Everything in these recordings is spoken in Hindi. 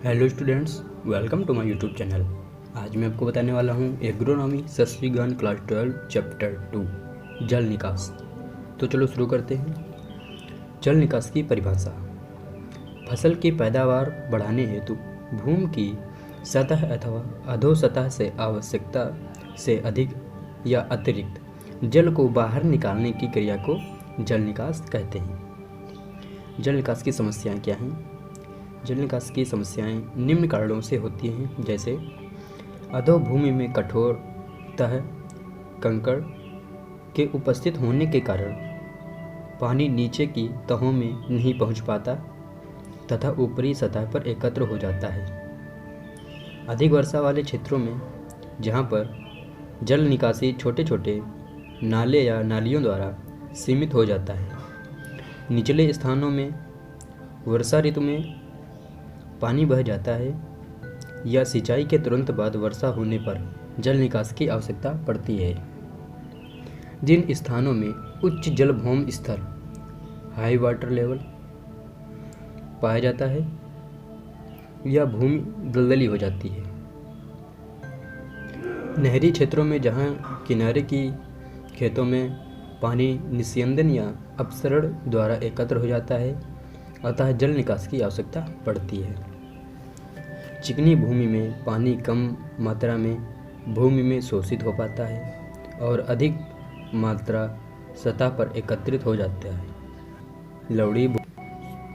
Hello students, welcome to my YouTube channel. आज मैं आपको बताने वाला हूँ एग्रोनॉमी सस्वी ज्ञान क्लास 12 चैप्टर 2 जल निकास। तो चलो शुरू करते हैं। जल निकास की परिभाषा। फसल की पैदावार बढ़ाने हेतु भूमि की सतह अथवा अधोसतह से आवश्यकता से अधिक या अतिरिक्त जल को बाहर निकालने की क्रिया को जल निकास कहते हैं। जल निकास की समस्याएं क्या हैं? जल निकास की समस्याएं निम्न कारणों से होती हैं, जैसे अधोभूमि में कठोर तह कंकड़ के उपस्थित होने के कारण पानी नीचे की तहों में नहीं पहुंच पाता तथा ऊपरी सतह पर एकत्र हो जाता है। अधिक वर्षा वाले क्षेत्रों में जहां पर जल निकासी छोटे छोटे नाले या नालियों द्वारा सीमित हो जाता है, निचले स्थानों में वर्षा ऋतु में पानी बह जाता है या सिंचाई के तुरंत बाद वर्षा होने पर जल निकास की आवश्यकता पड़ती है। जिन स्थानों में उच्च जल भौम स्तर हाई वाटर लेवल पाया जाता है या भूमि दलदली हो जाती है। नहरी क्षेत्रों में जहां किनारे की खेतों में पानी निस्यंदन या अपसरण द्वारा एकत्र हो जाता है, अतः जल निकास की आवश्यकता पड़ती है। चिकनी भूमि में पानी कम मात्रा में भूमि में शोषित हो पाता है और अधिक मात्रा सतह पर एकत्रित हो जाता है। लवड़ी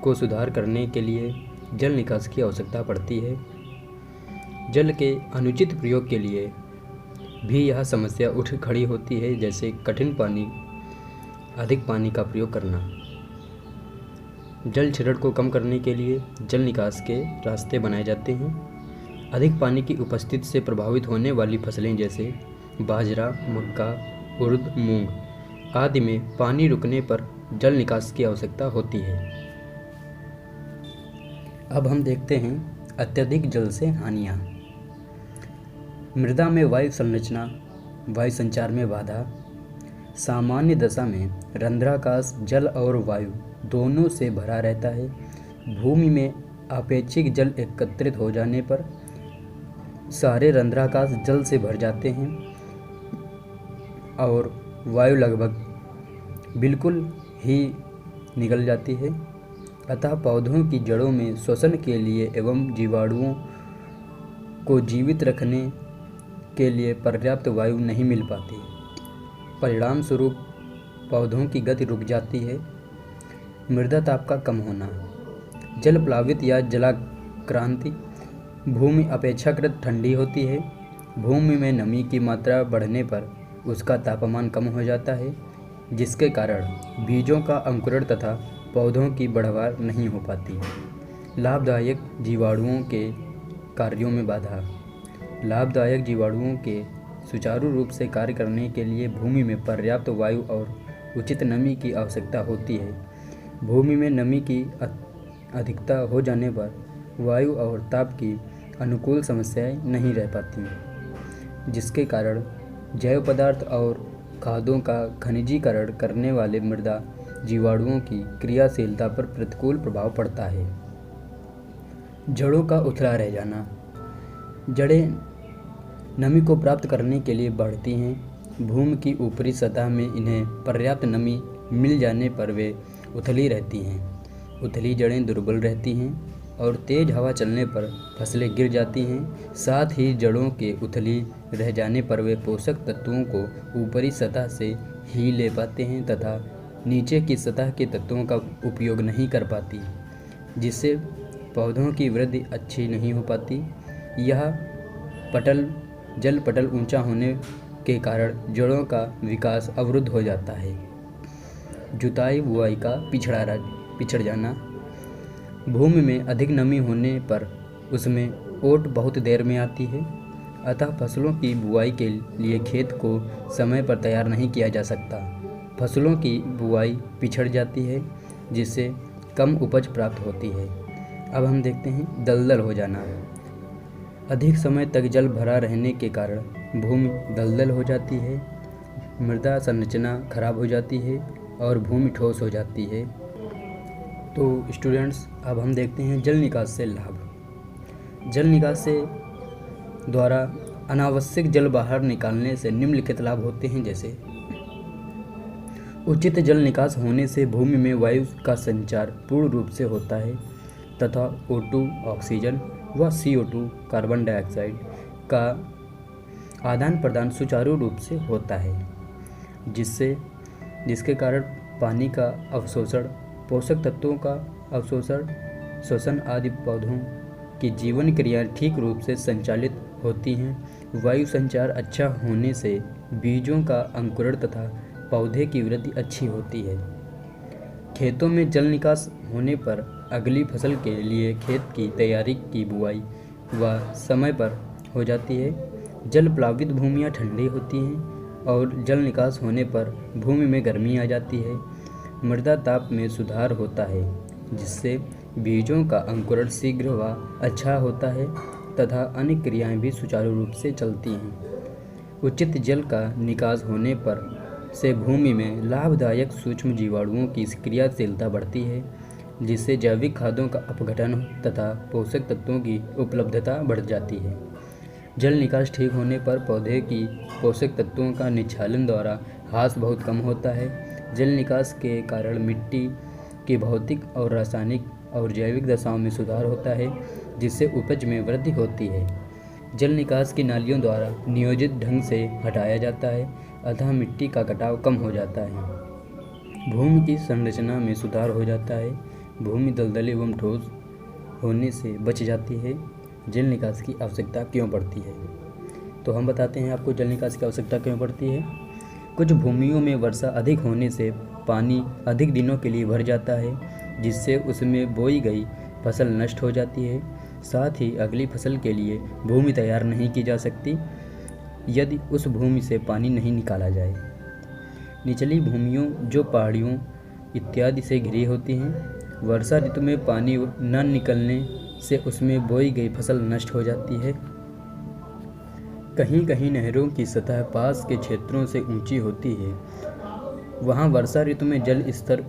को सुधार करने के लिए जल निकास की आवश्यकता पड़ती है। जल के अनुचित प्रयोग के लिए भी यह समस्या उठ खड़ी होती है, जैसे कठिन पानी अधिक पानी का प्रयोग करना। जल क्षरण को कम करने के लिए जल निकास के रास्ते बनाए जाते हैं। अधिक पानी की उपस्थिति से प्रभावित होने वाली फसलें जैसे बाजरा, मक्का, उड़द, मूंग आदि में पानी रुकने पर जल निकास की आवश्यकता होती है। अब हम देखते हैं अत्यधिक जल से हानियाँ। मृदा में वायु संरचना, वायु संचार में बाधा। सामान्य दशा में रंध्राकाश जल और वायु दोनों से भरा रहता है। भूमि में अपेक्षित जल एकत्रित हो जाने पर सारे रंध्राकाश जल से भर जाते हैं और वायु लगभग बिल्कुल ही निकल जाती है। अतः पौधों की जड़ों में श्वसन के लिए एवं जीवाणुओं को जीवित रखने के लिए पर्याप्त वायु नहीं मिल पाती। परिणाम स्वरूप पौधों की गति रुक जाती है। मृदा ताप का कम होना। जल प्लावित या जलाक्रांति भूमि अपेक्षाकृत ठंडी होती है। भूमि में नमी की मात्रा बढ़ने पर उसका तापमान कम हो जाता है, जिसके कारण बीजों का अंकुरण तथा पौधों की बढ़वार नहीं हो पाती। लाभदायक जीवाणुओं के कार्यों में बाधा। लाभदायक जीवाणुओं के सुचारू रूप से कार्य करने के लिए भूमि में पर्याप्त वायु और उचित नमी की आवश्यकता होती है। भूमि में नमी की अधिकता हो जाने पर वायु और ताप की अनुकूल समस्याएं नहीं रह पाती, जिसके कारण जैव पदार्थ और खादों का खनिजीकरण करने वाले मृदा जीवाणुओं की क्रियाशीलता पर प्रतिकूल प्रभाव पड़ता है। जड़ों का उथला रह जाना। जड़ें नमी को प्राप्त करने के लिए बढ़ती हैं। भूमि की ऊपरी सतह में इन्हें पर्याप्त नमी मिल जाने पर वे उथली रहती हैं। उथली जड़ें दुर्बल रहती हैं और तेज हवा चलने पर फसलें गिर जाती हैं। साथ ही जड़ों के उथली रह जाने पर वे पोषक तत्वों को ऊपरी सतह से ही ले पाते हैं तथा नीचे की सतह के तत्वों का उपयोग नहीं कर पाती, जिससे पौधों की वृद्धि अच्छी नहीं हो पाती। यह जल पटल ऊंचा होने के कारण जड़ों का विकास अवरुद्ध हो जाता है। जुताई बुआई का पिछड़ जाना। भूमि में अधिक नमी होने पर उसमें ओट बहुत देर में आती है, अतः फसलों की बुआई के लिए खेत को समय पर तैयार नहीं किया जा सकता। फसलों की बुआई पिछड़ जाती है, जिससे कम उपज प्राप्त होती है। अब हम देखते हैं दलदल हो जाना। अधिक समय तक जल भरा रहने के कारण भूमि दलदल हो जाती है, मृदा संरचना खराब हो जाती है और भूमि ठोस हो जाती है। तो स्टूडेंट्स, अब हम देखते हैं जल निकास से लाभ। जल निकास से द्वारा अनावश्यक जल बाहर निकालने से निम्नलिखित लाभ होते हैं, जैसे उचित जल निकास होने से भूमि में वायु का संचार पूर्ण रूप से होता है तथा O2 ऑक्सीजन व CO2 कार्बन डाइऑक्साइड का आदान प्रदान सुचारू रूप से होता है, जिसके कारण पानी का अवशोषण, पोषक तत्वों का अवशोषण, श्वसन आदि पौधों की जीवन क्रियाएं ठीक रूप से संचालित होती हैं। वायु संचार अच्छा होने से बीजों का अंकुरण तथा पौधे की वृद्धि अच्छी होती है। खेतों में जल निकास होने पर अगली फसल के लिए खेत की तैयारी की बुआई व समय पर हो जाती है। जल प्लावित भूमियाँ ठंडी होती हैं और जल निकास होने पर भूमि में गर्मी आ जाती है। मृदा ताप में सुधार होता है, जिससे बीजों का अंकुरण शीघ्र व अच्छा होता है तथा अन्य क्रियाएं भी सुचारू रूप से चलती हैं। उचित जल का निकास होने पर से भूमि में लाभदायक सूक्ष्म जीवाणुओं की क्रियाशीलता बढ़ती है, जिससे जैविक खादों का अपघटन तथा पोषक तत्वों की उपलब्धता बढ़ जाती है। जल निकास ठीक होने पर पौधे की पोषक तत्वों का निच्छालन द्वारा ह्रास बहुत कम होता है। जल निकास के कारण मिट्टी की भौतिक और रासायनिक और जैविक दशाओं में सुधार होता है, जिससे उपज में वृद्धि होती है। जल निकास की नालियों द्वारा नियोजित ढंग से हटाया जाता है, अतः मिट्टी का कटाव कम हो जाता है। भूमि की संरचना में सुधार हो जाता है। भूमि दलदली एवं ठोस होने से बच जाती है। जल निकास की आवश्यकता क्यों पड़ती है? तो हम बताते हैं आपको जल निकास की आवश्यकता क्यों पड़ती है। कुछ भूमियों में वर्षा अधिक होने से पानी अधिक दिनों के लिए भर जाता है, जिससे उसमें बोई गई फसल नष्ट हो जाती है। साथ ही अगली फसल के लिए भूमि तैयार नहीं की जा सकती यदि उस भूमि से पानी नहीं निकाला जाए। निचली भूमियों जो पहाड़ियों इत्यादि से घिरी होती हैं, वर्षा ऋतु में पानी न निकलने से उसमें बोई गई फसल नष्ट हो जाती है। कहीं कहीं नहरों की सतह पास के क्षेत्रों से ऊंची होती है, वहां वर्षा ऋतु में जल स्तर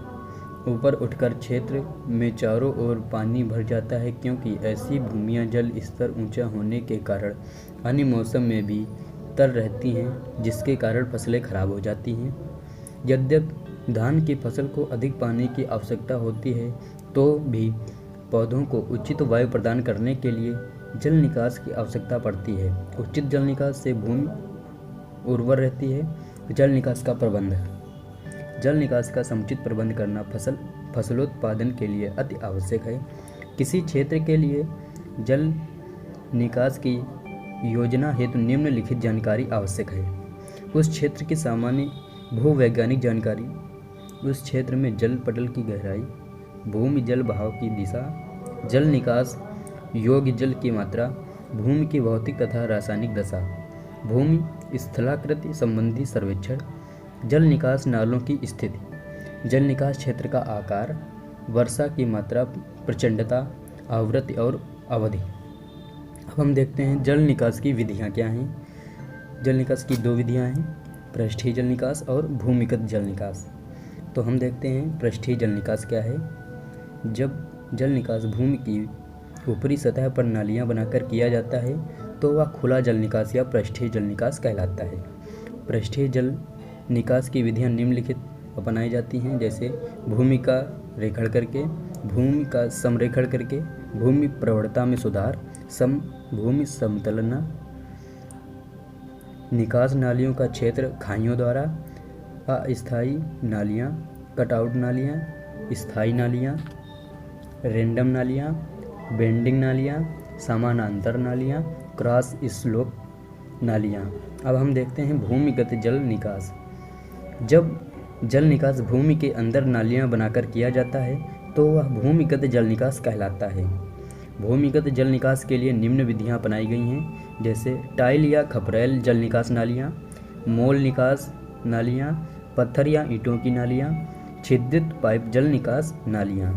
ऊपर उठकर क्षेत्र में चारों ओर पानी भर जाता है, क्योंकि ऐसी भूमियां जल स्तर ऊंचा होने के कारण अन्य मौसम में भी तर रहती हैं, जिसके कारण फसलें खराब हो जाती हैं। यद्यपि धान की फसल को अधिक पानी की आवश्यकता होती है, तो भी पौधों को उचित वायु प्रदान करने के लिए जल निकास की आवश्यकता पड़ती है। उचित जल निकास से भूमि उर्वर रहती है। जल निकास का प्रबंध। जल निकास का समुचित प्रबंध करना फसलोत्पादन के लिए अति आवश्यक है। किसी क्षेत्र के लिए जल निकास की योजना हेतु निम्नलिखित जानकारी आवश्यक है। उस क्षेत्र की सामान्य भूवैज्ञानिक जानकारी, उस क्षेत्र में जल पटल की गहराई, भूमि जल बहाव की दिशा, जल निकास योग्य जल की मात्रा, भूमि की भौतिक तथा रासायनिक दशा, भूमि स्थलाकृति संबंधी सर्वेक्षण, जल निकास नालों की स्थिति, जल निकास क्षेत्र का आकार, वर्षा की मात्रा, प्रचंडता, आवृत्ति और अवधि। अब हम देखते हैं जल निकास की विधियाँ क्या हैं। जल निकास की दो विधियाँ हैं, पृष्ठीय जल निकास और भूमिगत जल निकास। तो हम देखते हैं पृष्ठीय जल निकास क्या है। जब जल निकास भूमि की ऊपरी सतह पर नालियाँ बनाकर किया जाता है, तो वह खुला जल निकास या पृष्ठीय जल निकास कहलाता है। पृष्ठीय जल निकास की विधियाँ निम्नलिखित अपनाई जाती हैं, जैसे भूमि का रेखण करके, भूमि का समरेखण करके, भूमि प्रवणता में सुधार, भूमि समतलना, निकास नालियों का क्षेत्र खाइयों द्वारा, अस्थायी नालियाँ, कटआउट नालियाँ, स्थायी नालियाँ, रेंडम नालियाँ, बेंडिंग नालियाँ, समानांतर नालियाँ, क्रॉस स्लोप नालियाँ। अब हम देखते हैं भूमिगत जल निकास। जब जल निकास भूमि के अंदर नालियाँ बनाकर किया जाता है, तो वह भूमिगत जल निकास कहलाता है। भूमिगत जल निकास के लिए निम्न विधियाँ अपनाई गई हैं, जैसे टाइल या खपरेल जल निकास नालियाँ, मोल निकास नालियाँ, पत्थर या ईंटों की नालियाँ, छिद्रित पाइप जल निकास नालियाँ।